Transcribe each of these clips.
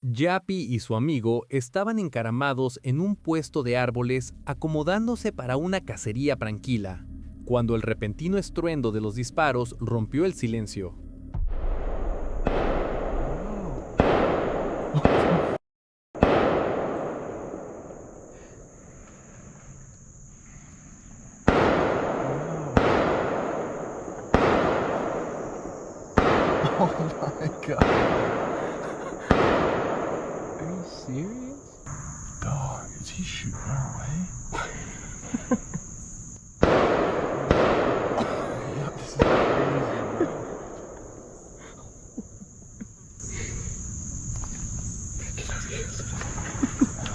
Yapi y su amigo estaban encaramados en un puesto de árboles acomodándose para una cacería tranquila, cuando el repentino estruendo de los disparos rompió el silencio. Oh my god. Are you serious? Dog, is he shooting our way? Yeah, this is crazy, bro.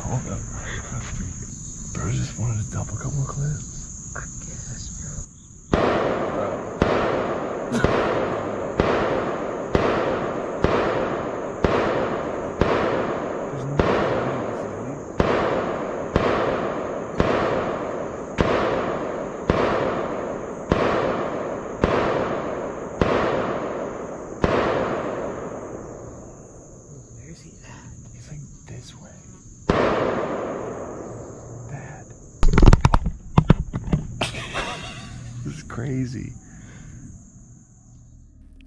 Hold up. Bro just wanted to dump a couple of clips. I guess, bro. Where's he at? He's like this way. Dad. This is crazy.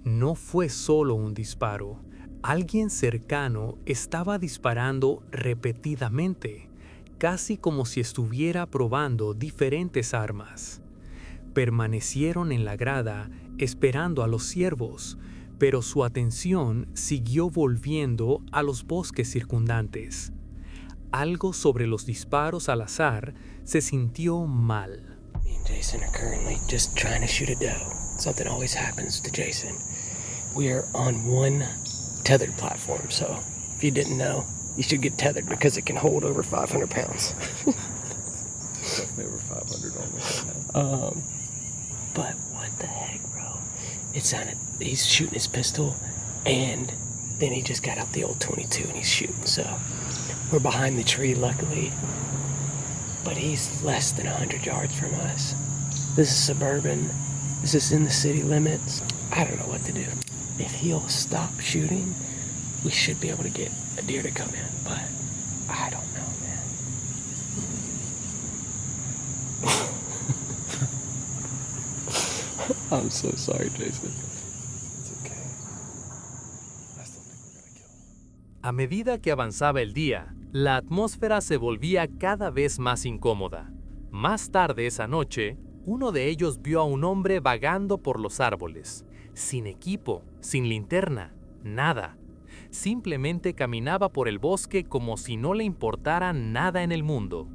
No fue solo un disparo. Alguien cercano estaba disparando repetidamente, casi como si estuviera probando diferentes armas. Permanecieron en la grada esperando a los ciervos, pero su atención siguió volviendo a los bosques circundantes. Algo sobre los disparos al azar se sintió mal. Me and Jason are currently just trying to shoot a doe. Something always happens to Jason. We are on one tethered platform, so if you didn't know, you should get tethered because it can hold over 500 pounds. Definitely over 500 almost right now. But what the heck, bro? It sounded, he's shooting his pistol, and then he just got out the old 22 and he's shooting, so we're behind the tree, luckily, but he's less than 100 yards from us. This is suburban. This is in the city limits. I don't know what to do. If he'll stop shooting, we should be able to get a deer to come in, but I don't know, man. I'm so sorry, Jason. It's okay. I still think we're gonna kill him. A medida que avanzaba el día, la atmósfera se volvía cada vez más incómoda. Más tarde esa noche, uno de ellos vio a un hombre vagando por los árboles, sin equipo, sin linterna, nada. Simplemente caminaba por el bosque como si no le importara nada en el mundo.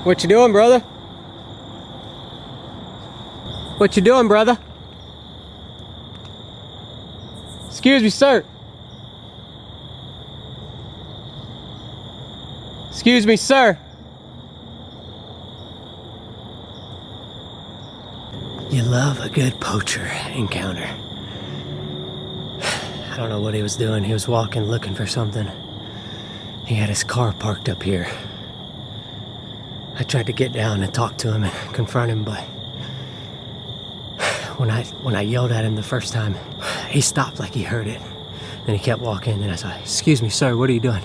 What you doing, brother? What you doing, brother? Excuse me, sir. Excuse me, sir. You love a good poacher encounter. I don't know what he was doing. He was walking, looking for something. He had his car parked up here. I tried to get down and talk to him and confront him, but when I yelled at him the first time, he stopped like he heard it. Then he kept walking, and I said, "Excuse me, sir, what are you doing?"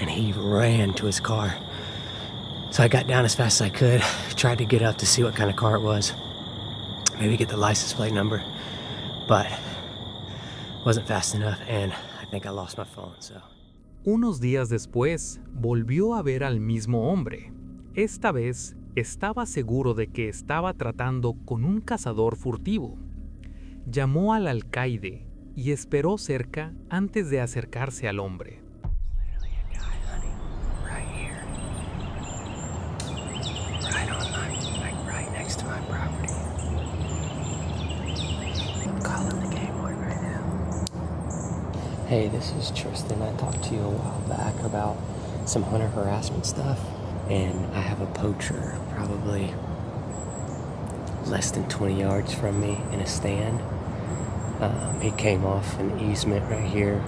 And he ran to his car. So I got down as fast as I could, tried to get up to see what kind of car it was, maybe get the license plate number, but wasn't fast enough, and I think I lost my phone, so... Unos días después, volvió a ver al mismo hombre. Esta vez, estaba seguro de que estaba tratando con un cazador furtivo. Llamó al alcaide y esperó cerca antes de acercarse al hombre. Hey, this is Tristan. I talked to you a while back about some hunter harassment stuff, and I have a poacher, probably probably less than 20 yards from me in a stand. He came off an easement right here,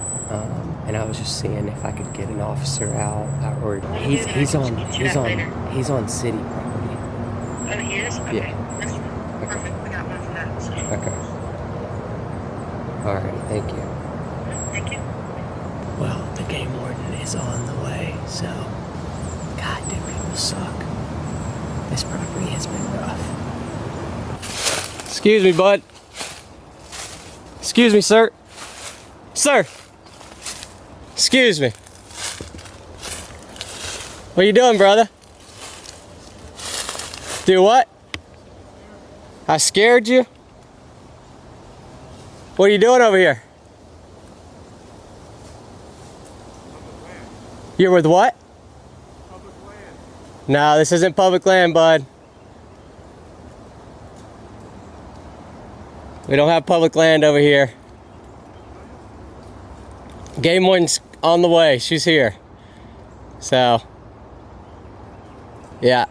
and I was just seeing if I could get an officer out. Or he's on city property. Oh, he is? Okay. Yeah. That's perfect. We got one for that. So. Okay. All right. Thank you. Thank you. Well, the game warden is on the way, so God, do people suck. This property has been rough. Excuse me, bud. Excuse me, sir. Sir. Excuse me. What you doing, brother? Do what? I scared you? What are you doing over here? You're with what? Public land. No, this isn't public land, bud. We don't have public land over here. Game warden's on the way. She's here. So, yeah.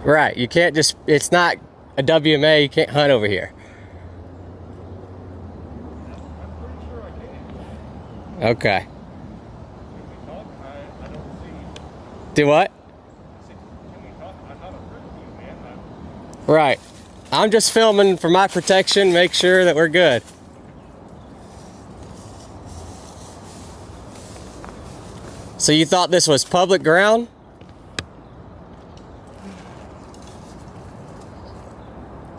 Right, you can't just, it's not a WMA, you can't hunt over here. I'm pretty sure I can. Okay. Can we talk? I don't see. Do what? Can we talk? I'm not afraid of you, man. Right. I'm just filming for my protection, make sure that we're good. So you thought this was public ground?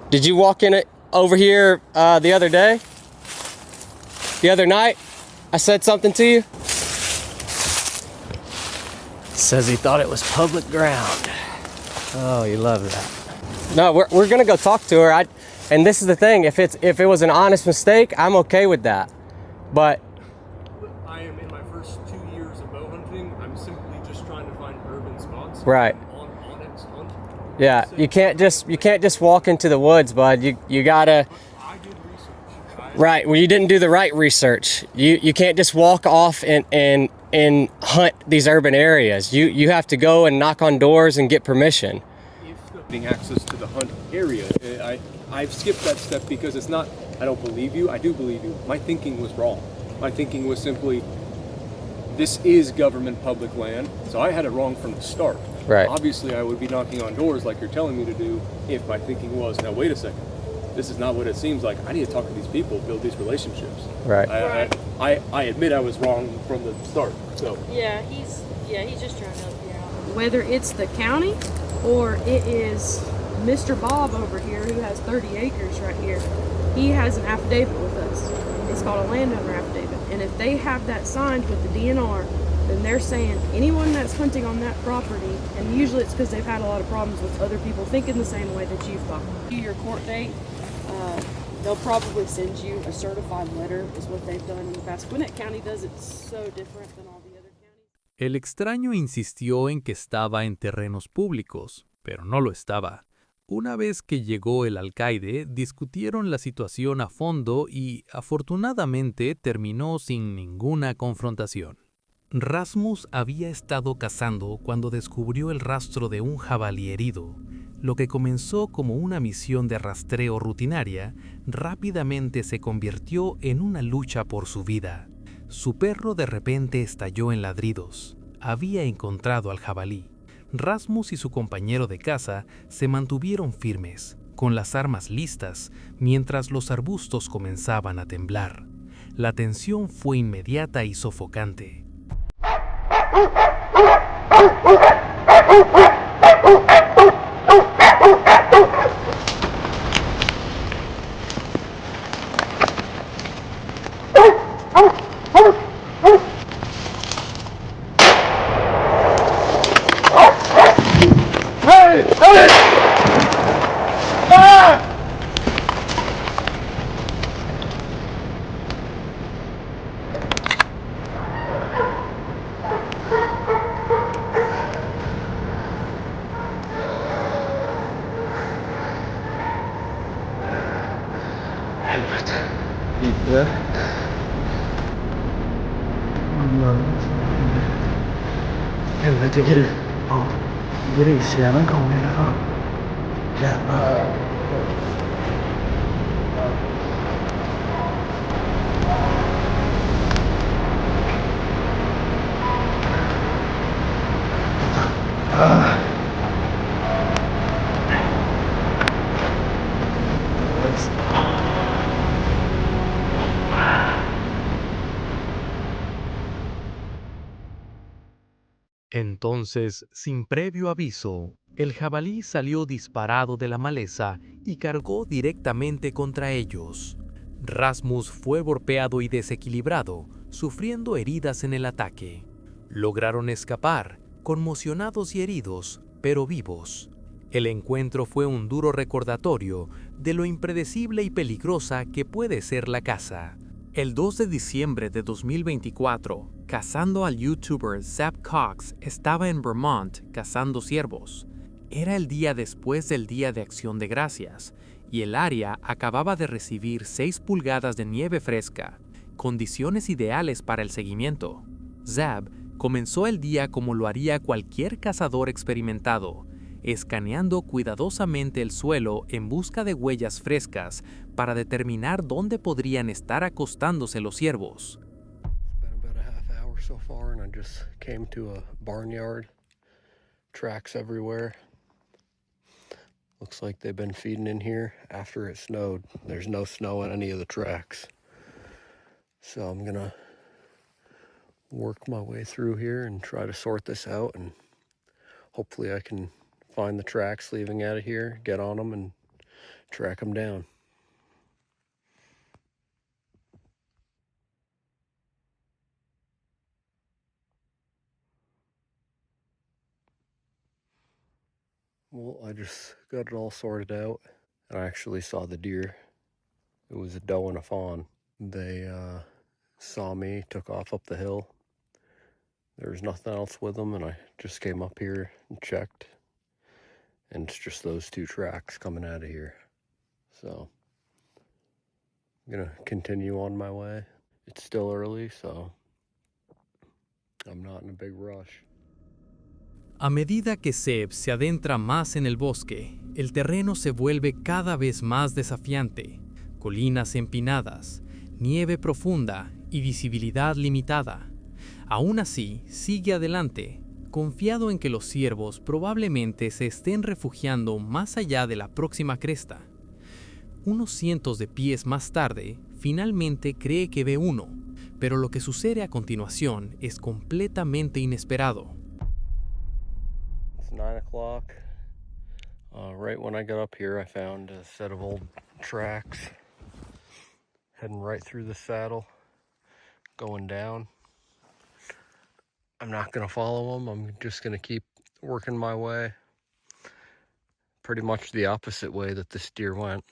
Did you walk in it over here the other day? The other night? I said something to you? Says he thought it was public ground. Oh, you love that. No, we're gonna go talk to her. And this is the thing, if it was an honest mistake, I'm okay with that. But I am in my first 2 years of bow hunting. I'm simply just trying to find urban spots. Right. On its hunt. yeah, you can't just walk into the woods, bud. You gotta. I did research. Right. Well, you didn't do the right research. You can't just walk off and hunt these urban areas. You have to go and knock on doors and get permission. Getting access to the hunt area. I've skipped that step because it's not, I don't believe you, I do believe you. My thinking was wrong. My thinking was simply, this is government public land, so I had it wrong from the start. Right. Obviously, I would be knocking on doors like you're telling me to do if my thinking was, now wait a second, this is not what it seems like. I need to talk to these people, build these relationships. Right. I admit I was wrong from the start, so. Yeah, he's just trying to help you out. Whether it's the county or it is Mr. Bob over here who has 30 acres right here, he has an affidavit with us. It's called a landowner affidavit. And if they have that signed with the DNR, then they're saying anyone that's hunting on that property, and usually it's because they've had a lot of problems with other people thinking the same way that you've thought. Your court date, they'll probably send you a certified letter, is what they've done in the past. Gwinnett County does it so different than all the other counties. El extraño insistió en que estaba en terrenos públicos, pero no lo estaba. Una vez que llegó el alcaide, discutieron la situación a fondo y, afortunadamente, terminó sin ninguna confrontación. Rasmus había estado cazando cuando descubrió el rastro de un jabalí herido. Lo que comenzó como una misión de rastreo rutinaria, rápidamente se convirtió en una lucha por su vida. Su perro de repente estalló en ladridos. Había encontrado al jabalí. Rasmus y su compañero de caza se mantuvieron firmes, con las armas listas, mientras los arbustos comenzaban a temblar. La tensión fue inmediata y sofocante. Gitu ya. Jadi, oh, jadi siapa kau ni lah? Ya, Entonces, sin previo aviso, el jabalí salió disparado de la maleza y cargó directamente contra ellos. Rasmus fue golpeado y desequilibrado, sufriendo heridas en el ataque. Lograron escapar, conmocionados y heridos, pero vivos. El encuentro fue un duro recordatorio de lo impredecible y peligrosa que puede ser la caza. El 2 de diciembre de 2024, cazando al youtuber Zap Cox estaba en Vermont cazando ciervos. Era el día después del Día de Acción de Gracias, y el área acababa de recibir 6 pulgadas de nieve fresca, condiciones ideales para el seguimiento. Zap comenzó el día como lo haría cualquier cazador experimentado, escaneando cuidadosamente el suelo en busca de huellas frescas para determinar dónde podrían estar acostándose los ciervos. It's been about a half hour so far, and I just came to a barnyard. Tracks everywhere. Looks like they've been feeding in here after it snowed. There's no snow in any of the tracks. So I'm gonna work my way through here and try to sort this out, and hopefully I can find the tracks leaving out of here, get on them, and track them down. Well, I just got it all sorted out, and I actually saw the deer. It was a doe and a fawn. They saw me, took off up the hill. There was nothing else with them, and I just came up here and checked, and it's just those 2 tracks coming out of here. So I'm gonna continue on my way. It's still early, so I'm not in a big rush. A medida que Seb se adentra más en el bosque, el terreno se vuelve cada vez más desafiante. Colinas empinadas, nieve profunda y visibilidad limitada. Aún así, sigue adelante, confiado en que los ciervos probablemente se estén refugiando más allá de la próxima cresta. Unos cientos de pies más tarde, finalmente cree que ve uno, pero lo que sucede a continuación es completamente inesperado. It's 9 o'clock. Right when I got up here, I found a set of old tracks heading right through the saddle, going down. I'm not going to follow them. I'm just going to keep working my way pretty much the opposite way that this deer went.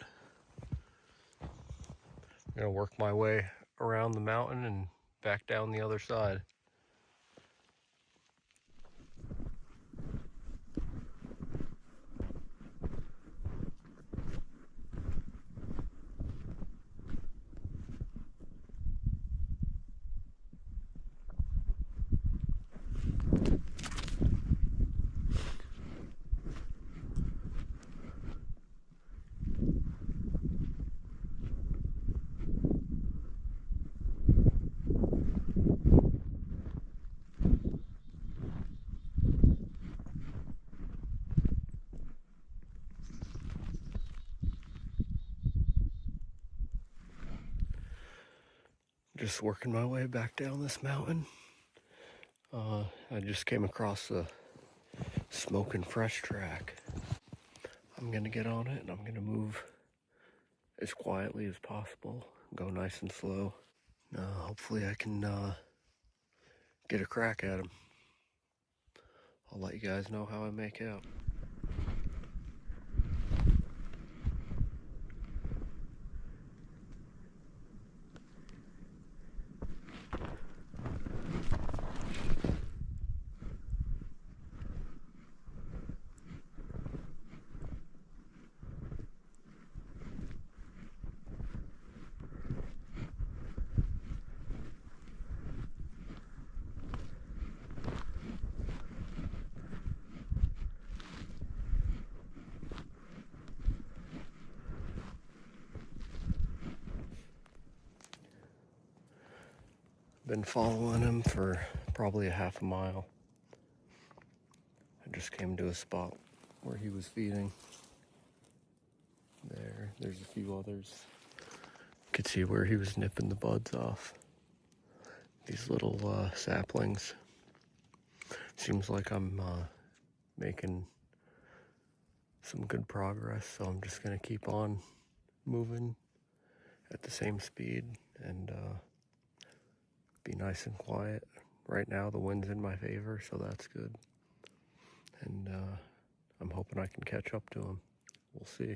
I'm going to work my way around the mountain and back down the other side. Just working my way back down this mountain. I just came across a smoking fresh track. I'm gonna get on it and I'm gonna move as quietly as possible, go nice and slow. Hopefully I can get a crack at him. I'll let you guys know how I make out. Been following him for probably a half a mile. I just came to a spot where he was feeding. There's a few others. You could see where he was nipping the buds off. These little saplings. Seems like I'm making some good progress, so I'm just gonna keep on moving at the same speed and be nice and quiet. Right now the wind's in my favor, so that's good. And I'm hoping I can catch up to him. We'll see.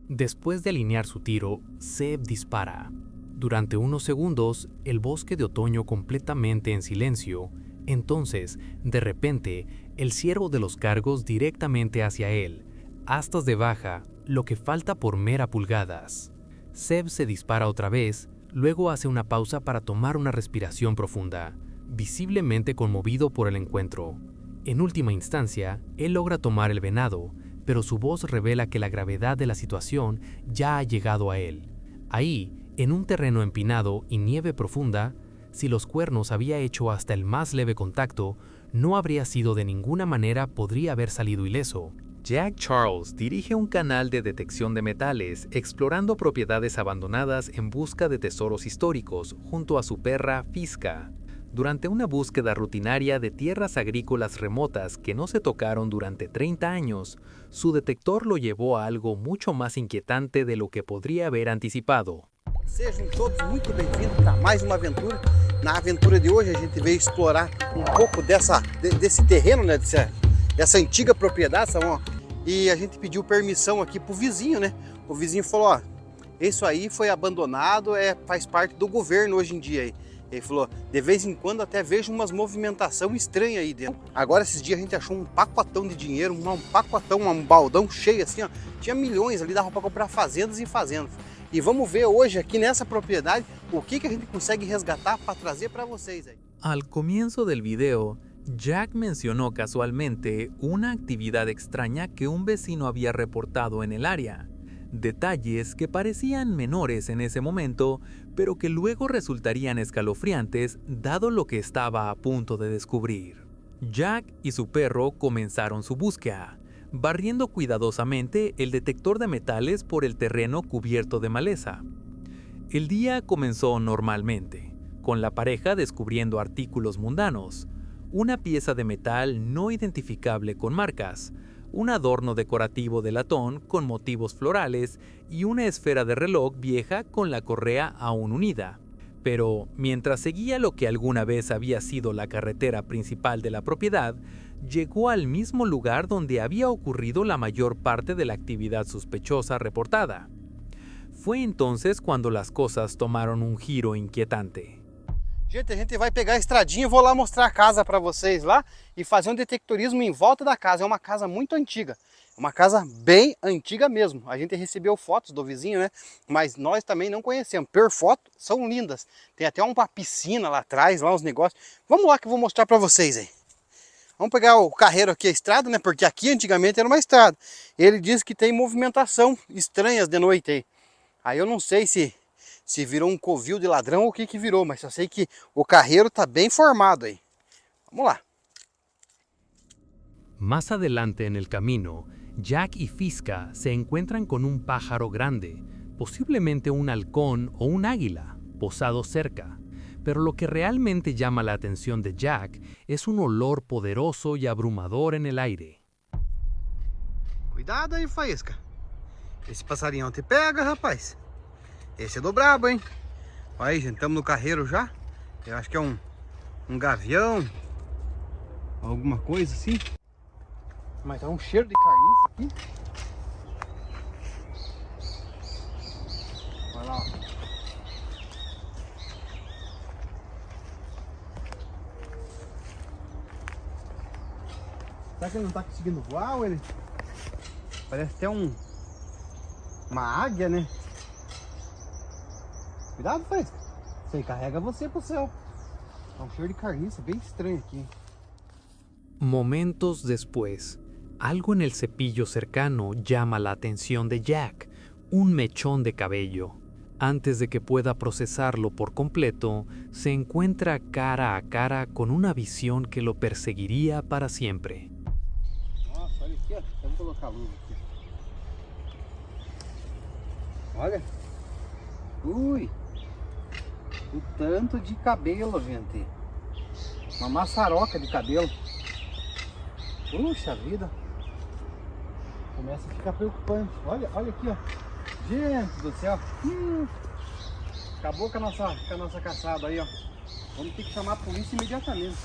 Después de alinear su tiro, Seb dispara. Durante unos segundos, el bosque de otoño completamente en silencio. Entonces, de repente, el ciervo de los cargos directamente hacia él. Astas de baja, lo que falta por mera pulgadas. Seb se dispara otra vez, luego hace una pausa para tomar una respiración profunda, visiblemente conmovido por el encuentro. En última instancia, él logra tomar el venado, pero su voz revela que la gravedad de la situación ya ha llegado a él. Ahí, en un terreno empinado y nieve profunda, si los cuernos había hecho hasta el más leve contacto, no habría sido de ninguna manera podría haber salido ileso. Jack Charles dirige un canal de detección de metales, explorando propiedades abandonadas en busca de tesoros históricos, junto a su perra Fisca. Durante una búsqueda rutinaria de tierras agrícolas remotas que no se tocaron durante 30 años, su detector lo llevó a algo mucho más inquietante de lo que podría haber anticipado. Sejam todos muito bem-vindos para mais uma aventura. Na aventura de hoje a gente veio explorar pouco desse terreno, né, dessa antiga propriedade, e a gente pediu permissão aqui pro vizinho, né? O vizinho falou, ó, isso aí foi abandonado, faz parte do governo hoje em dia aí. Ele falou, de vez em quando até vejo umas movimentação estranha aí dentro. Agora esses dias a gente achou um pacotão de dinheiro, um pacotão, um baldão cheio assim, ó. Tinha milhões ali, dava para comprar fazendas e fazendas. E vamos ver hoje aqui nessa propiedade o que a gente consegue resgatar para trazer para vocês aí. Al comienzo del video, Jack mencionó casualmente una actividad extraña que un vecino había reportado en el área. Detalles que parecían menores en ese momento, pero que luego resultarían escalofriantes dado lo que estaba a punto de descubrir. Jack y su perro comenzaron su búsqueda, barriendo cuidadosamente el detector de metales por el terreno cubierto de maleza. El día comenzó normalmente, con la pareja descubriendo artículos mundanos, una pieza de metal no identificable con marcas, un adorno decorativo de latón con motivos florales y una esfera de reloj vieja con la correa aún unida. Pero mientras seguía lo que alguna vez había sido la carretera principal de la propiedad, llegó al mismo lugar donde había ocurrido la mayor parte de la actividad sospechosa reportada. Fue entonces cuando las cosas tomaron un giro inquietante. Gente, a gente vai pegar a estradinha, vou lá mostrar a casa para vocês lá e fazer um detectorismo em volta da casa. É uma casa muito antiga, uma casa bem antiga mesmo. A gente recebeu fotos do vizinho, né? Mas nós também não conhecemos. Per foto, são lindas. Tem até uma piscina lá atrás, lá uns negócios. Vamos lá que eu vou mostrar para vocês aí. Vamos pegar o carreiro aqui, a estrada, né? Porque aqui antigamente era uma estrada. Ele diz que tem movimentação estranhas de noite aí. Aí eu não sei se virou um covil de ladrão ou o que virou, mas só sei que o carreiro está bem formado aí. Vamos lá. Más adelante en el camino, Jack y Fisca se encuentran con un pájaro grande, posiblemente un halcón o un águila, posado cerca. Pero lo que realmente llama la atención de Jack es un olor poderoso y abrumador en el aire. Cuidado aí, Faísca. Esse passarinho te pega, rapaz. Esse é do brabo, hein? Olha aí, gente, estamos no carreiro já. Eu acho que é um gavião, alguma coisa assim. Mas tá um cheiro de carniça aqui. Olha lá, ó. Será que ele não tá conseguindo voar ou ele... Parece até uma águia, né? Cuidado, Fresca. Isso aí carrega você pro céu. Tá um cheiro de carniça bem estranho aqui. Momentos después, algo en el cepillo cercano llama la atención de Jack, un mechón de cabello. Antes de que pueda procesarlo por completo, se encuentra cara a cara con una visión que lo perseguiría para siempre. Nossa, olha aqui, ó. Vamos colocar a luz aqui. Olha. Ui. O tanto de cabelo, gente. Uma maçaroca de cabelo. Puxa vida. Começa a ficar preocupante. Olha aqui, ó. Gente do céu. Acabou com a nossa caçada aí, ó. Vamos ter que chamar a polícia imediatamente.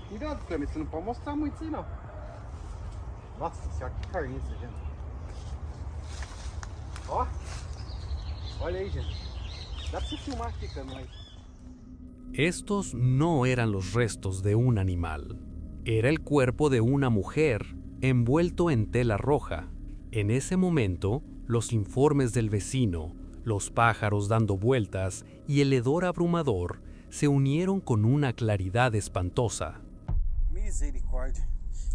Cuidado, Clemente. Você não pode mostrar muito isso aí, não. Nossa senhora, que carniça, gente. Ó. Olha aí, gente. Dá pra você filmar aqui, câmera aí. Estos no eran los restos de un animal. Era el cuerpo de una mujer envuelto en tela roja. En ese momento, los informes del vecino, los pájaros dando vueltas y el hedor abrumador se unieron con una claridad espantosa. Misericórdia.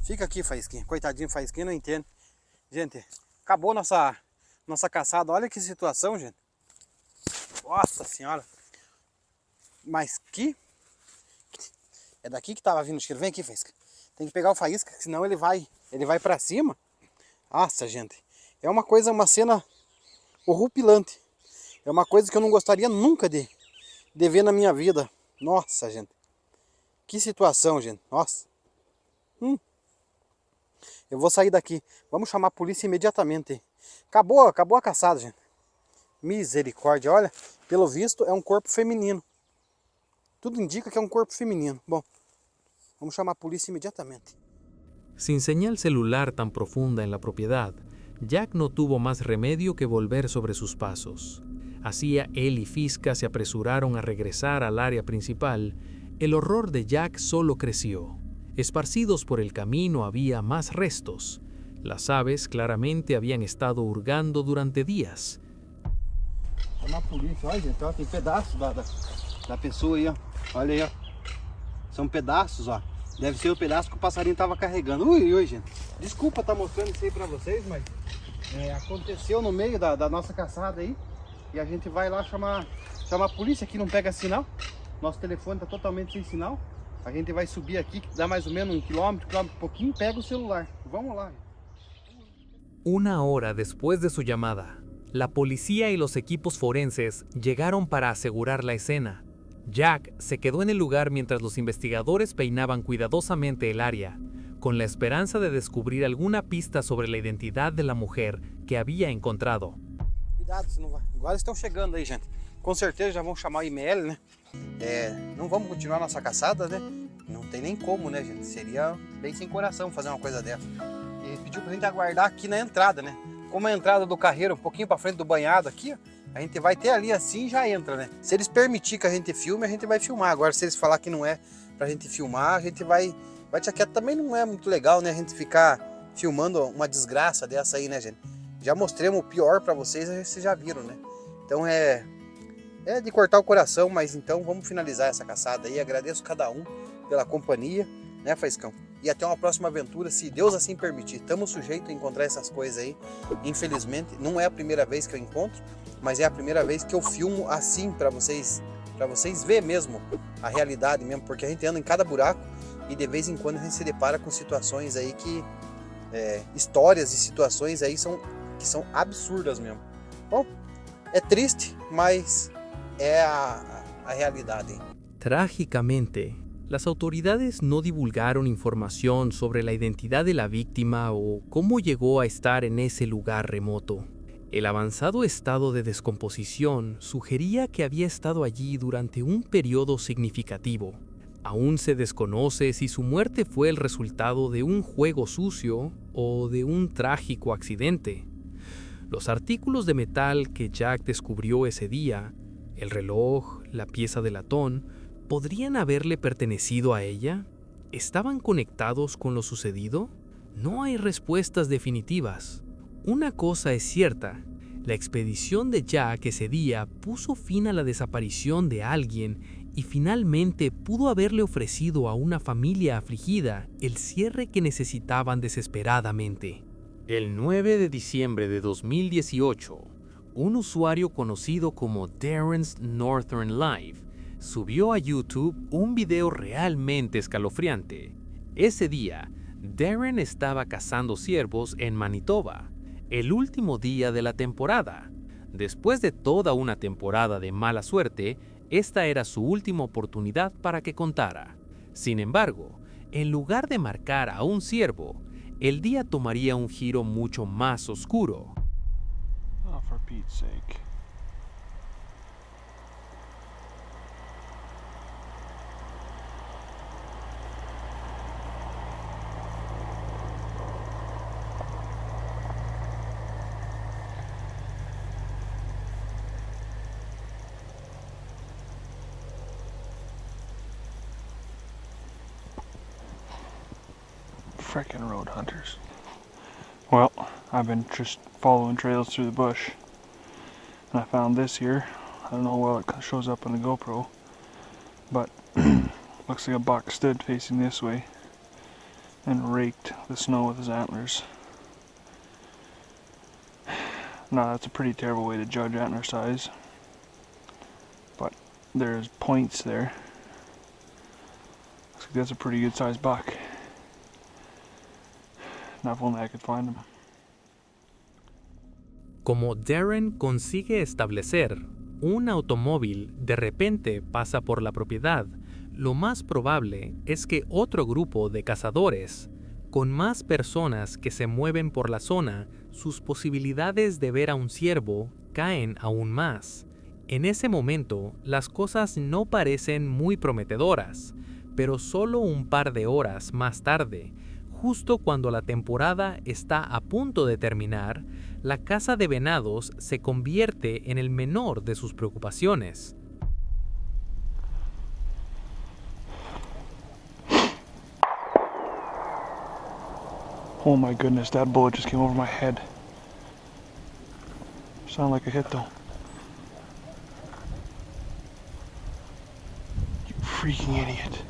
Fica aqui, Faísquinha. Coitadinho, Faísquinha, não entende. Gente, acabou nossa caçada. Olha que situação, gente. Nossa senhora. Mas que... É daqui que tava vindo o cheiro. Vem aqui, Faísca. Tem que pegar o Faísca, senão ele vai pra cima. Nossa, gente. É uma coisa, uma cena horripilante. É uma coisa que eu não gostaria nunca de ver na minha vida. Nossa, gente. Que situação, gente. Nossa. Eu vou sair daqui. Vamos chamar a polícia imediatamente. Acabou a caçada, gente. Misericórdia. Olha, pelo visto é um corpo feminino. Tudo indica que é um corpo femenino. Bom, vamos chamar a polícia inmediatamente. Sin señal celular tan profunda en la propiedad, Jack no tuvo más remedio que volver sobre sus pasos. Así él y Fisca se apresuraron a regresar al área principal. El horror de Jack solo creció. Esparcidos por el camino había más restos. Las aves claramente habían estado hurgando durante días. Chamar a polícia. Olha, gente, ó, tem pedaços da pessoa aí, ó. Olha aí, ó. São pedaços, ó. Deve ser o pedaço que o passarinho tava carregando. Ui, gente. Desculpa estar mostrando isso aí pra vocês, mas Aconteceu no meio da nossa caçada aí. E a gente vai lá chamar a polícia, que não pega sinal. Nosso telefone está totalmente sem sinal. A gente vai subir aqui, que dá mais ou menos 1 quilômetro e pouquinho, pega o celular. Vamos lá. Una hora después de su llamada, la policía y los equipos forenses llegaron para asegurar la escena. Jack se quedó en el lugar mientras los investigadores peinaban cuidadosamente el área, con la esperanza de descubrir alguna pista sobre la identidad de la mujer que había encontrado. Cuidado, se não vai. Agora estão chegando aí, gente. Com certeza já vão chamar o IML, né? Não vamos continuar nossa caçada, né? Não tem nem como, né, gente? Seria bem sem coração fazer uma coisa dessa. E pediu pra gente aguardar aqui na entrada, né? Como a entrada do carreiro um pouquinho pra frente do banhado aqui, ó, a gente vai ter ali assim e já entra, né? Se eles permitirem que a gente filme, a gente vai filmar. Agora, se eles falar que não é pra gente filmar, a gente vai deixar quieto. Também não é muito legal, né? A gente ficar filmando uma desgraça dessa aí, né, gente? Já mostremos o pior pra vocês já viram, né? Então é de cortar o coração, mas então vamos finalizar essa caçada aí. Agradeço cada um pela companhia, né, Faiscão? E até uma próxima aventura, se Deus assim permitir. Estamos sujeitos a encontrar essas coisas aí. Infelizmente, não é a primeira vez que eu encontro, mas é a primeira vez que eu filmo assim para vocês ver mesmo a realidade mesmo, porque a gente anda em cada buraco e de vez em quando a gente se depara com situações aí que histórias e situações aí que são absurdas mesmo. Bom, é triste, mas é a realidade. Trágicamente, las autoridades no divulgaron información sobre la identidad de la víctima o cómo llegó a estar en ese lugar remoto. El avanzado estado de descomposición sugería que había estado allí durante un periodo significativo. Aún se desconoce si su muerte fue el resultado de un juego sucio o de un trágico accidente. Los artículos de metal que Jack descubrió ese día, el reloj, la pieza de latón, ¿podrían haberle pertenecido a ella? ¿Estaban conectados con lo sucedido? No hay respuestas definitivas. Una cosa es cierta, la expedición de Jack ese día puso fin a la desaparición de alguien y finalmente pudo haberle ofrecido a una familia afligida el cierre que necesitaban desesperadamente. El 9 de diciembre de 2018, un usuario conocido como Darren's Northern Life subió a YouTube un video realmente escalofriante. Ese día, Darren estaba cazando ciervos en Manitoba, el último día de la temporada. Después de toda una temporada de mala suerte, esta era su última oportunidad para que contara. Sin embargo, en lugar de marcar a un ciervo, el día tomaría un giro mucho más oscuro. Oh, for Pete's sake. Frickin' road hunters. Well, I've been just following trails through the bush, and I found this here. I don't know how well it shows up on the GoPro, but looks like a buck stood facing this way and raked the snow with his antlers. Now that's a pretty terrible way to judge antler size, but there's points there. Looks like that's a pretty good sized buck. Now if only I could find him. Como Darren consigue establecer, un automóvil de repente pasa por la propiedad, lo más probable es que otro grupo de cazadores, con más personas que se mueven por la zona, sus posibilidades de ver a un ciervo caen aún más. En ese momento, las cosas no parecen muy prometedoras, pero solo un par de horas más tarde, justo cuando la temporada está a punto de terminar, la caza de venados se convierte en el menor de sus preocupaciones. Oh my goodness, that bullet just came over my head. Sounded like a hit though. You freaking idiot.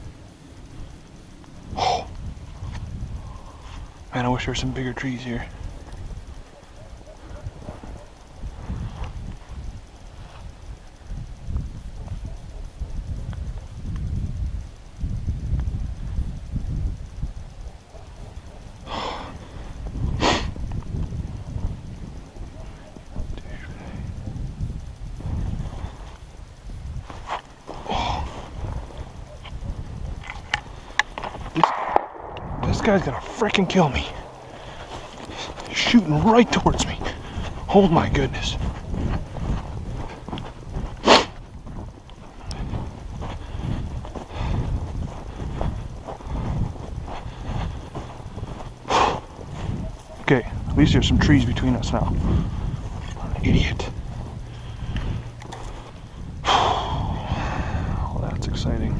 Oh. Man, I wish there were some bigger trees here. guy's gonna freaking kill me. He's shooting right towards me. Oh my goodness. Okay, at least there's some trees between us now. Idiot. Well, that's exciting.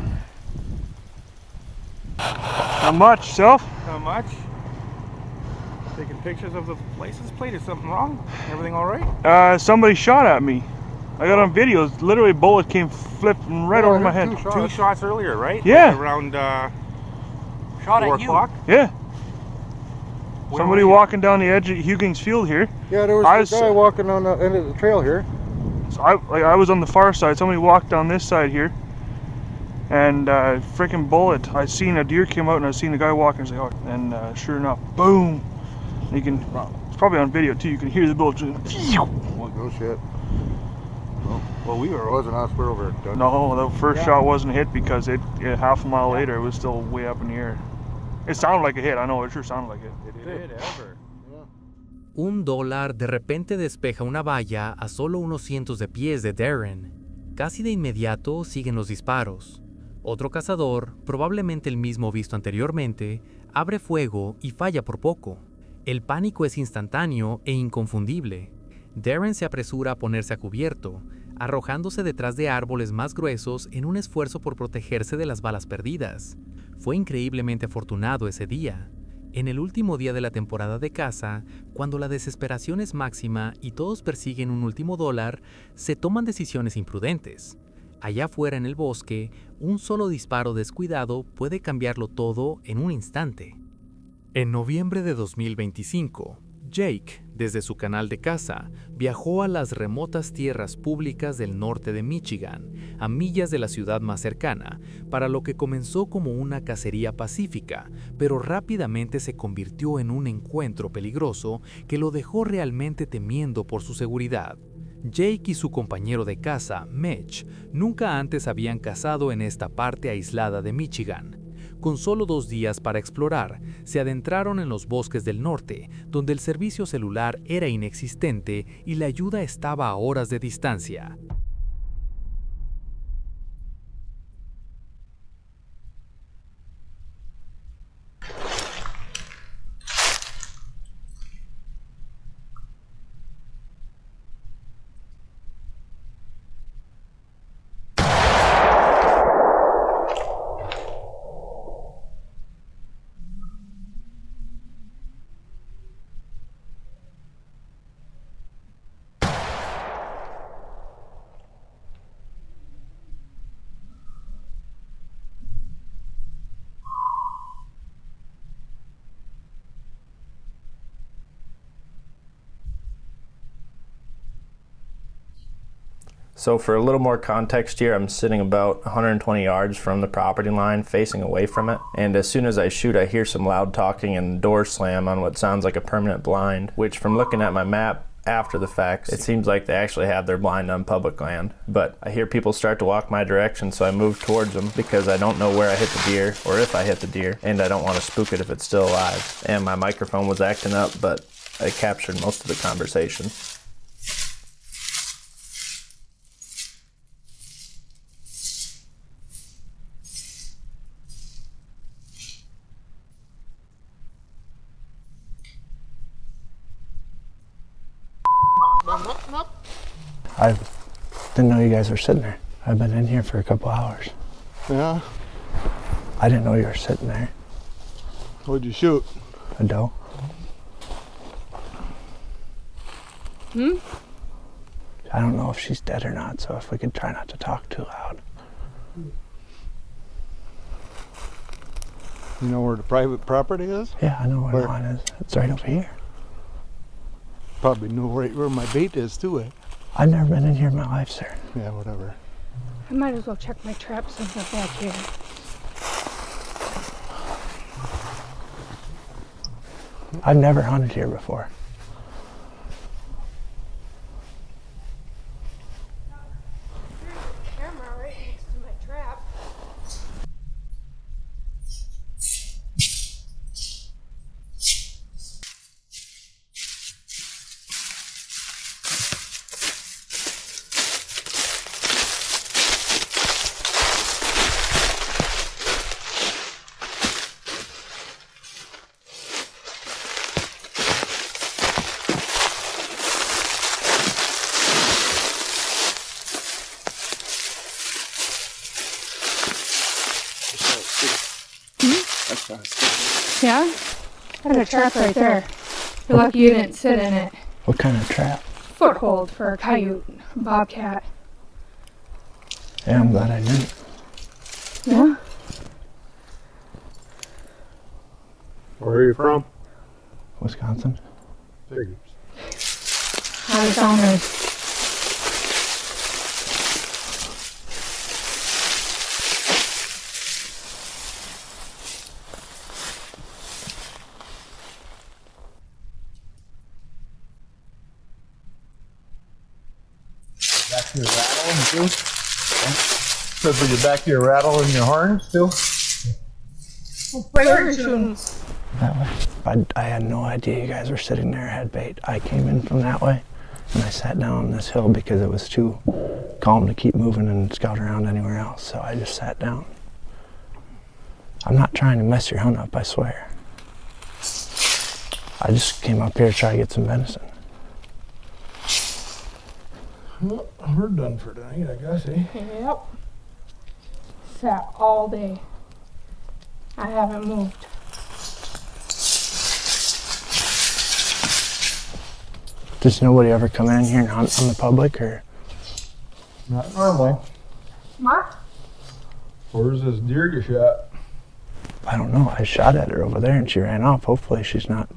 Not much, self? Not much. Taking pictures of the license plate. Is something wrong? Everything all right? Somebody shot at me. I got on video. Literally, a bullet came flipping right over my head. Two shots earlier, right? Yeah. Like around Shot 4 at you. o'clock. Yeah. Where Somebody were you? walking down the edge of Huggins Field here. Yeah, there was a guy walking on the end of the trail here. So I was on the far side. Somebody walked down this side here, and freaking bullet. I seen a deer came out, and I seen a guy walking. And sure enough, boom! You can. It's probably on video too. You can hear the bullet. Oh, no shit. Well, we were. It wasn't us. We're over at No, the first shot wasn't hit because it half a mile later it was still way up in the air. It sounded like a hit. I know it sure sounded like it. $1 de repente despeja una valla a solo unos cientos de pies de Darren. Casi de inmediato siguen los disparos. Otro cazador, probablemente el mismo visto anteriormente, abre fuego y falla por poco. El pánico es instantáneo e inconfundible. Darren se apresura a ponerse a cubierto, arrojándose detrás de árboles más gruesos en un esfuerzo por protegerse de las balas perdidas. Fue increíblemente afortunado ese día. En el último día de la temporada de caza, cuando la desesperación es máxima y todos persiguen un último dólar, se toman decisiones imprudentes. Allá afuera en el bosque, un solo disparo descuidado puede cambiarlo todo en un instante. En noviembre de 2025, Jake, desde su canal de caza, viajó a las remotas tierras públicas del norte de Michigan, a millas de la ciudad más cercana, para lo que comenzó como una cacería pacífica, pero rápidamente se convirtió en un encuentro peligroso que lo dejó realmente temiendo por su seguridad. Jake y su compañero de caza, Mitch, nunca antes habían cazado en esta parte aislada de Michigan. Con solo 2 días para explorar, se adentraron en los bosques del norte, donde el servicio celular era inexistente y la ayuda estaba a horas de distancia. So for a little more context here, I'm sitting about 120 yards from the property line, facing away from it. And as soon as I shoot, I hear some loud talking and doors slam on what sounds like a permanent blind, which from looking at my map after the fact, it seems like they actually have their blind on public land. But I hear people start to walk my direction, so I move towards them because I don't know where I hit the deer or if I hit the deer, and I don't want to spook it if it's still alive. And my microphone was acting up, but I captured most of the conversation. I didn't know you guys were sitting there. I've been in here for a couple hours. Yeah? I didn't know you were sitting there. What'd you shoot? A doe. I don't know if she's dead or not, so if we could try not to talk too loud. You know where the private property is? Yeah, I know where the line is. It's right over here. Probably know right where my bait is too, eh? I've never been in here in my life, sir. Yeah, whatever. I might as well check my traps and stuff back here. I've never hunted here before. Camera right next to my trap. Yeah? Got a trap right there. You're lucky you didn't sit in it. What kind of trap? Foothold for a coyote, bobcat. Yeah, I'm glad I didn't. Yeah? Where are you from? Wisconsin. Figures. How's it sounding? Back to your rattling too? So for your back to your rattle and your horn still? Where are you shooting? That way. I had no idea you guys were sitting there, had bait. I came in from that way, and I sat down on this hill because it was too calm to keep moving and scout around anywhere else, so I just sat down. I'm not trying to mess your hunt up, I swear. I just came up here to try to get some venison. Well, we're done for tonight, I guess, eh? Yep. Sat all day. I haven't moved. Does nobody ever come in here and hunt on the public, or? Not normally. What? Where's this deer you shot? I don't know. I shot at her over there and she ran off. Hopefully she's not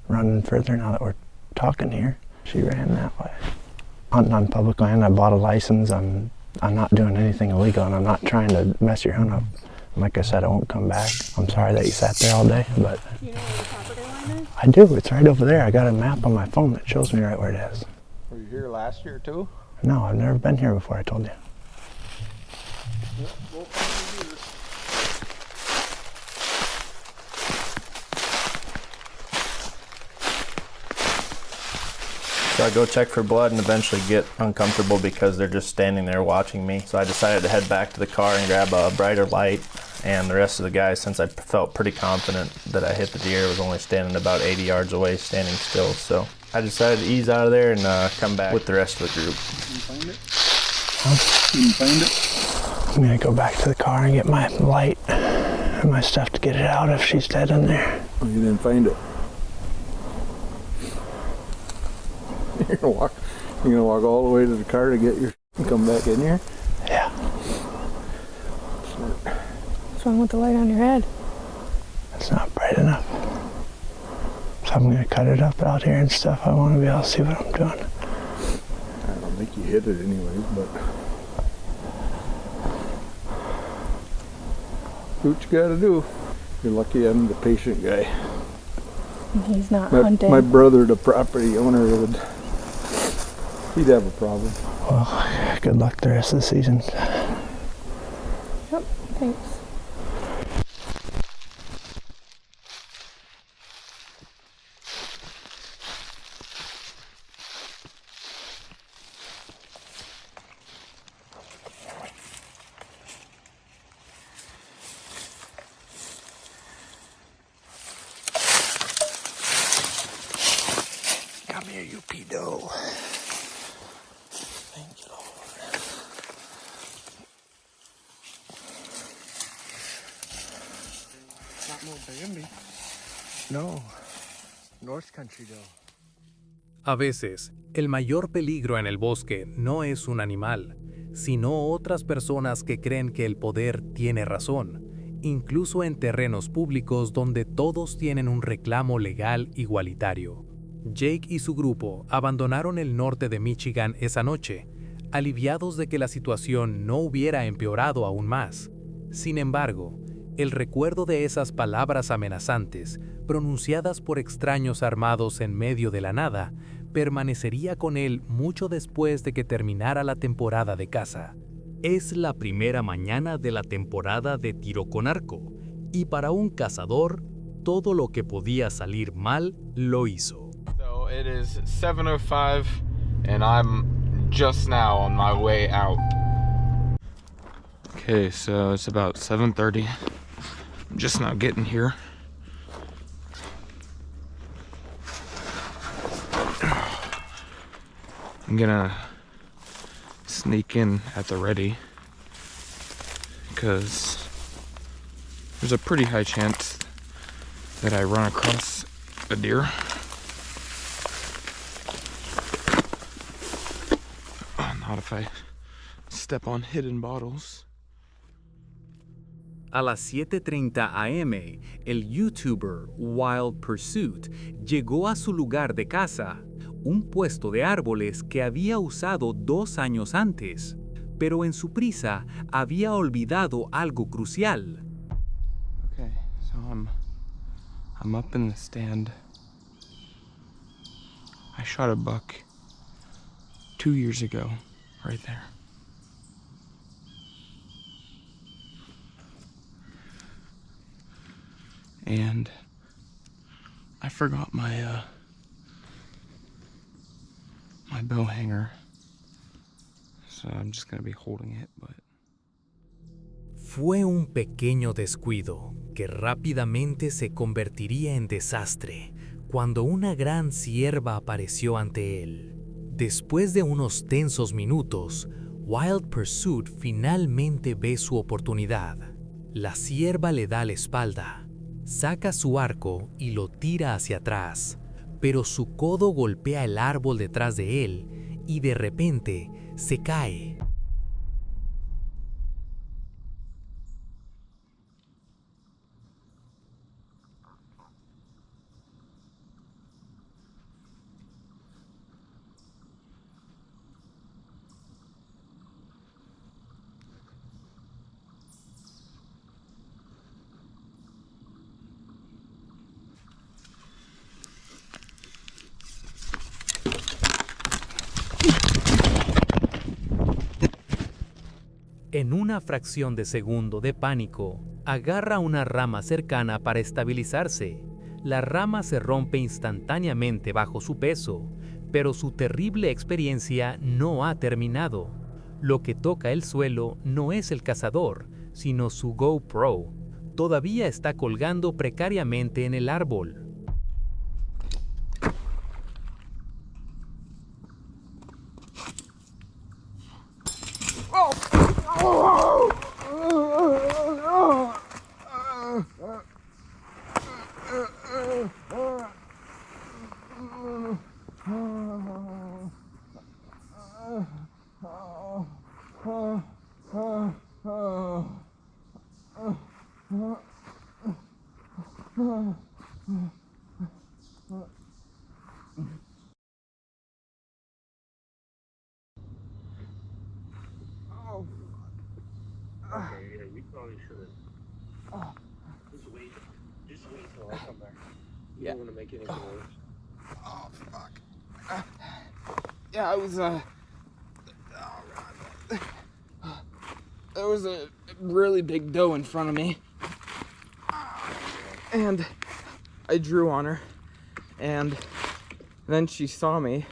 running further now that we're talking here. She ran that way. Hunting on public land, I bought a license. I'm not doing anything illegal, and I'm not trying to mess your hunt up. Like I said, I won't come back. I'm sorry that you sat there all day, but... Do you know where the property line is? I do. It's right over there. I got a map on my phone that shows me right where it is. Were you here last year too? No, I've never been here before, I told you. Yep, we'll find the deer. So I go check for blood and eventually get uncomfortable because they're just standing there watching me. So I decided to head back to the car and grab a brighter light. And the rest of the guys, since I felt pretty confident that I hit the deer, was only standing about 80 yards away, standing still. So I decided to ease out of there and come back with the rest of the group. You find it? Huh? You find it? I'm gonna go back to the car and get my light and my stuff to get it out if she's dead in there. Oh, you didn't find it? You're gonna walk all the way to the car to get your and come back in here? Yeah. What's wrong with the light on your head? It's not bright enough. So I'm gonna cut it up out here and stuff. I want to be able to see what I'm doing. I don't think you hit it anyways, but do what you gotta do. You're lucky I'm the patient guy. He's not hunting. My brother, the property owner, he'd have a problem. Well, good luck the rest of the season. Yep, thanks. Come here, you pedo. Thank you, Lord. Not no Bambi. No. North Country, though. A veces, el mayor peligro en el bosque no es un animal, sino otras personas que creen que el poder tiene razón, incluso en terrenos públicos donde todos tienen un reclamo legal igualitario. Jake y su grupo abandonaron el norte de Michigan esa noche, aliviados de que la situación no hubiera empeorado aún más. Sin embargo, el recuerdo de esas palabras amenazantes, pronunciadas por extraños armados en medio de la nada, permanecería con él mucho después de que terminara la temporada de caza. Es la primera mañana de la temporada de tiro con arco, y para un cazador, todo lo que podía salir mal lo hizo. So it is 7:05 and I'm just now on my way out. Okay, so it's about 7:30. I'm just now getting here. I'm gonna sneak in at the ready because there's a pretty high chance that I run across a deer. Not if I step on hidden bottles. A las 7:30 am, el YouTuber Wild Pursuit llegó a su lugar de caza, un puesto de árboles que había usado 2 años antes, pero en su prisa había olvidado algo crucial. Okay, so I'm up in the stand. I shot a buck 2 years ago, right there. And I forgot my my bow hanger, so I'm just gonna be holding it, but... Fue un pequeño descuido que rápidamente se convertiría en desastre cuando una gran cierva apareció ante él. Después de unos tensos minutos, Wild Pursuit finalmente ve su oportunidad. La cierva le da la espalda, saca su arco y lo tira hacia atrás, pero su codo golpea el árbol detrás de él y de repente se cae. En una fracción de segundo de pánico, agarra una rama cercana para estabilizarse. La rama se rompe instantáneamente bajo su peso, pero su terrible experiencia no ha terminado. Lo que toca el suelo no es el cazador, sino su GoPro. Todavía está colgando precariamente en el árbol. Okay, yeah, you probably should have. Just wait till I come back. You don't want to make anything worse. Oh, fuck. Yeah, I was, oh, God. There was a really big doe in front of me. And I drew on her. And then she saw me.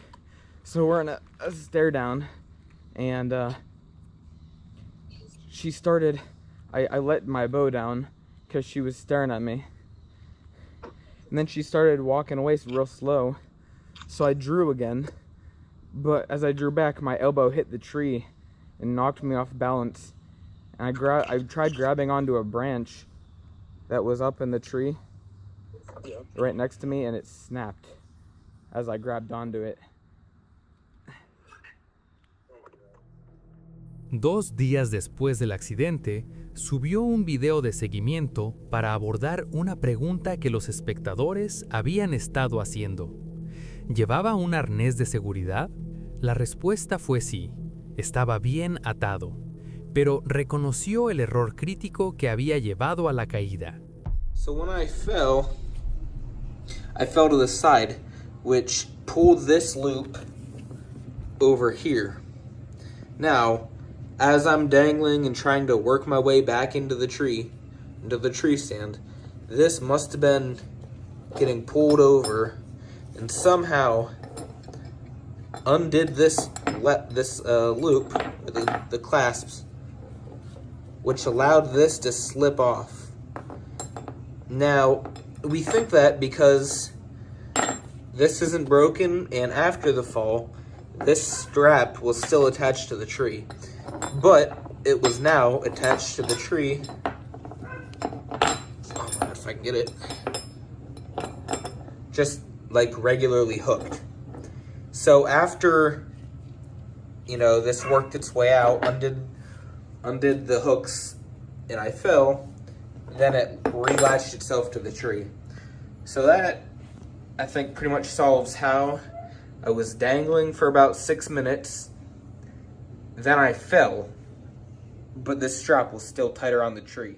So we're in a stare down. And, she started, I let my bow down because she was staring at me. And then she started walking away real slow. So I drew again. But as I drew back, my elbow hit the tree and knocked me off balance. And I tried grabbing onto a branch that was up in the tree right next to me, and it snapped as I grabbed onto it. 2 días después del accidente, subió un video de seguimiento para abordar una pregunta que los espectadores habían estado haciendo. ¿Llevaba un arnés de seguridad? La respuesta fue sí, estaba bien atado, pero reconoció el error crítico que había llevado a la caída. So when I fell to the side, which pulled this loop over here. Now, as I'm dangling and trying to work my way back into the tree stand, this must have been getting pulled over and somehow undid this loop, the clasps, which allowed this to slip off. Now, we think that because this isn't broken and after the fall, this strap was still attached to the tree. But it was now attached to the tree. Oh my God, if I can get it. just like regularly hooked. So after, you know, this worked its way out, undid the hooks, and I fell, then it relatched itself to the tree. So that, I think, pretty much solves how I was dangling for about 6 minutes, then I fell, but this strap was still tight around the tree.